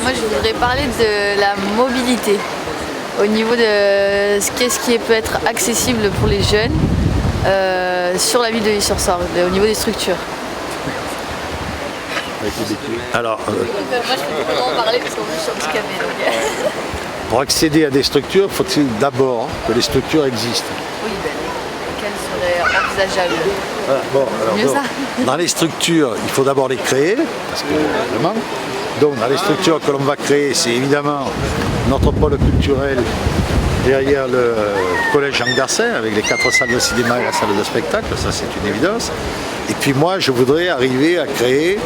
Moi, je voudrais parler de la mobilité au niveau de ce qui peut être accessible pour les jeunes sur la ville de L'Isle-sur-Sorgue, au niveau des structures. Alors, moi, je peux vraiment parler parce que je suis handicapée. pour accéder à des structures, faut-il d'abord que les structures existent. Oui, lesquelles seraient envisageables. Voilà, bon, alors, Mieux ça. dans les structures, il faut d'abord les créer, parce que le manque. Donc dans les structures que l'on va créer, c'est évidemment notre pôle culturel derrière le collège Jean Garcin, avec les 4 salles de cinéma et la salle de spectacle, ça c'est une évidence. Et puis moi, je voudrais arriver à créer,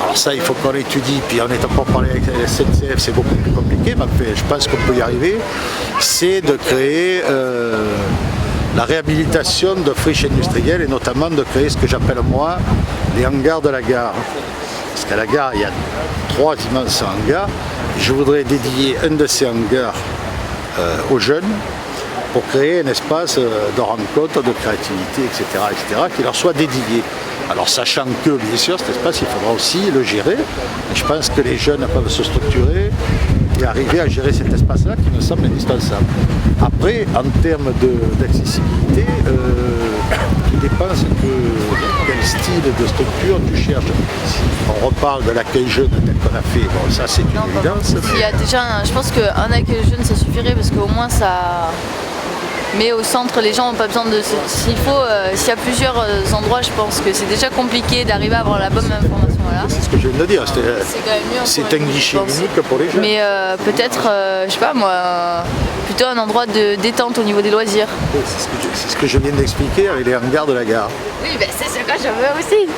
alors ça il faut qu'on l'étudie, puis on est encore parlé avec la SNCF, c'est beaucoup plus compliqué, mais enfin, je pense qu'on peut y arriver, c'est de créer la réhabilitation de friches industrielles et notamment de créer ce que j'appelle moi les hangars de la gare. Parce qu'à la gare, il y a 3 immenses hangars. Je voudrais dédier un de ces hangars aux jeunes pour créer un espace de rencontre, de créativité, etc., qui leur soit dédié. Alors sachant que, bien sûr, cet espace, il faudra aussi le gérer. Et je pense que les jeunes peuvent se structurer et arriver à gérer cet espace-là qui me semble indispensable. Après, en termes d'accessibilité, tout dépend quel style de structure tu cherches. Si on reparle de l'accueil jeune tel qu'on a fait, bon, ça c'est une évidence. Il y a déjà, je pense qu'un accueil jeune ça suffirait parce qu'au moins ça met au centre les gens n'ont pas besoin de. S'il y a plusieurs endroits, je pense que c'est déjà compliqué d'arriver à avoir la bonne information. Voilà. C'est ce que je viens de dire. C'est un guichet unique pour les jeunes. Mais peut-être, je sais pas moi, plutôt un endroit de détente au niveau des loisirs. C'est ce que je viens d'expliquer avec les hangars de la gare. Oui, ben c'est ce que je veux aussi.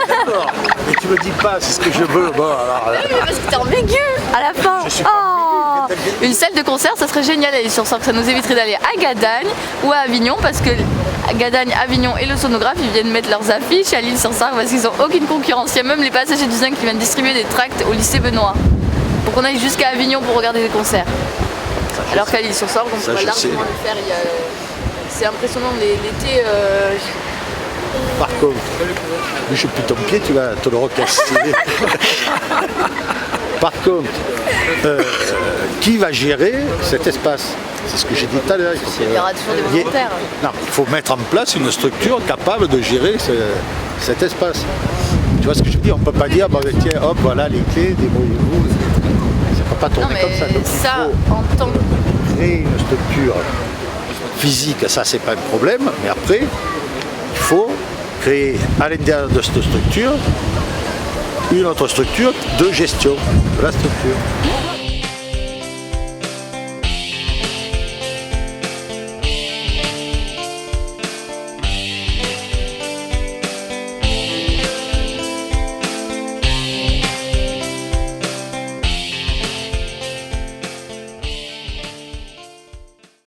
D'accord. Mais tu me dis pas, c'est ce que je veux. Bon, alors. Oui, mais parce que t'es ambigu à la fin. Je suis pas ambigu. Une salle de concert, ça serait génial à L'Isle-sur-Sorgue. Ça nous éviterait d'aller à Gadagne ou à Avignon parce que Gadagne, Avignon et le sonographe, ils viennent mettre leurs affiches à L'Isle-sur-Sorgue parce qu'ils n'ont aucune concurrence. Il y a même les passagers du Zinc qui viennent distribuer des tracts au lycée Benoît pour qu'on aille jusqu'à Avignon pour regarder des concerts. Alors qu'à L'Isle-sur-Sorgue, on peut largement le faire. C'est impressionnant l'été. Par contre, je suis plus ton pied, tu vas te le recasser. Par contre, qui va gérer cet espace? C'est ce que j'ai dit tout à l'heure. Il y aura toujours des volontaires. Non, il faut mettre en place une structure capable de gérer cet espace. Tu vois ce que je dis? On ne peut pas dire, bah, tiens, hop, voilà les clés, débrouillez-vous. Ça ne peut pas tourner comme ça. Donc, ça, il faut créer une structure physique, ça c'est pas un problème, mais après, il faut créer à l'intérieur de cette structure une autre structure de gestion de la structure.